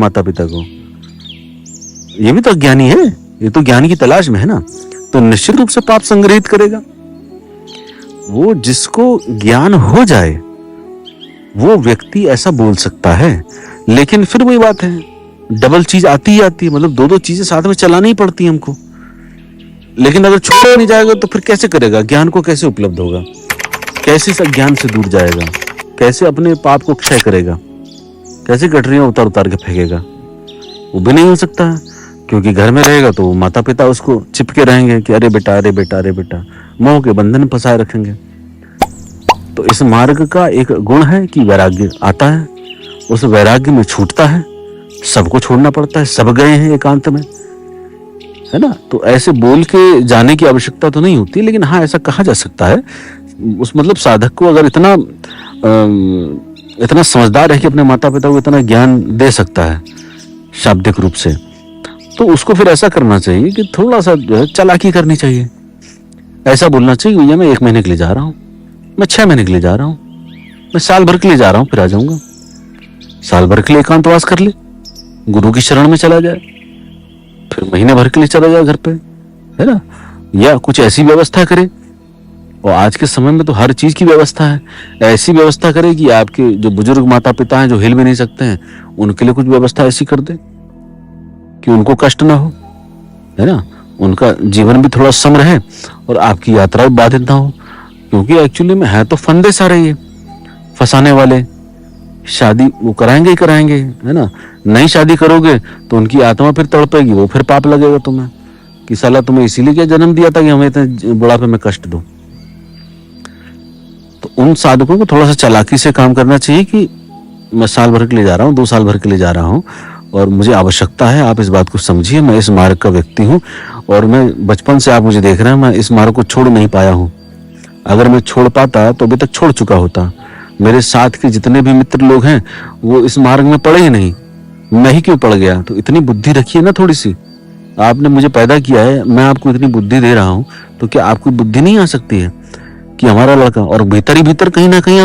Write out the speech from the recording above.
माता पिता को, ये भी तो अज्ञानी है, ये तो ज्ञान की तलाश में है ना, तो निश्चित रूप से पाप संग्रहित करेगा। वो जिसको ज्ञान हो जाए वो व्यक्ति ऐसा बोल सकता है, लेकिन फिर वही बात है, डबल चीज आती ही आती है, मतलब दो दो चीजें साथ में चलानी ही पड़ती है हमको। लेकिन अगर छोड़ा नहीं जाएगा तो फिर कैसे करेगा, ज्ञान को कैसे उपलब्ध होगा, कैसे सब ज्ञान से दूर जाएगा, कैसे अपने पाप को क्षय करेगा, कैसे गठरियां उतार उतार के फेंकेगा, वो भी नहीं हो सकता है। क्योंकि घर में रहेगा तो माता पिता उसको चिपके रहेंगे कि अरे बेटा अरे बेटा अरे बेटा, मोह के बंधन फंसाए रखेंगे। तो इस मार्ग का एक गुण है कि वैराग्य आता है, उस वैराग्य में छूटता है, सबको छोड़ना पड़ता है, सब गए हैं एकांत में, है ना। तो ऐसे बोल के जाने की आवश्यकता तो नहीं होती, लेकिन हाँ ऐसा कहा जा सकता है। उस मतलब साधक को अगर इतना समझदार है कि अपने माता पिता को इतना ज्ञान दे सकता है शाब्दिक रूप से, तो उसको फिर ऐसा करना चाहिए कि थोड़ा सा जो है चालाकी करनी चाहिए। ऐसा बोलना चाहिए भैया मैं 1 महीने के लिए जा रहा हूँ, मैं 6 महीने के लिए जा रहा हूँ, मैं साल भर के लिए जा रहा हूँ, फिर आ जाऊंगा। साल भर के लिए एकांतवास कर ले, गुरु की शरण में चला जाए, फिर महीने भर के लिए चला जाए घर पे, है ना, या कुछ ऐसी व्यवस्था करे। और आज के समय में तो हर चीज की व्यवस्था है, ऐसी व्यवस्था करे कि आपके जो बुजुर्ग माता पिता हैं जो हिल भी नहीं सकते हैं, उनके लिए कुछ व्यवस्था ऐसी कर दे कि उनको कष्ट ना हो, है ना, उनका जीवन भी थोड़ा सम रहे और आपकी यात्रा भी बाधित ना हो। क्योंकि एक्चुअली में है तो फंदे सारे ये फंसाने वाले, शादी वो कराएंगे ही कराएंगे, है ना। नहीं शादी करोगे तो उनकी आत्मा फिर तड़पेगी, वो फिर पाप लगेगा तुम्हें कि साला तुम्हें इसीलिए क्या जन्म दिया था कि हमें इतने बुढ़ापे में कष्ट दो। तो उन साधकों को थोड़ा सा चालाकी से काम करना चाहिए कि मैं साल भर के लिए जा रहा हूँ, 2 साल भर के लिए जा रहा हूँ और मुझे आवश्यकता है, आप इस बात को समझिए, मैं इस मार्ग का व्यक्ति हूँ और मैं बचपन से आप मुझे देख रहे हैं, मैं इस मार्ग को छोड़ नहीं पाया हूँ। अगर मैं छोड़ पाता तो अभी तक छोड़ चुका होता। मेरे साथ के जितने भी मित्र लोग हैं वो इस मार्ग में पड़े ही नहीं, मैं ही क्यों पड़ गया। तो इतनी बुद्धि रखिए ना थोड़ी सी, आपने मुझे पैदा किया है, मैं आपको इतनी बुद्धि दे रहा हूँ, तो क्या आपको बुद्धि नहीं आ सकती है कि हमारा लड़का, और भीतर ही भीतर कहीं ना कहीं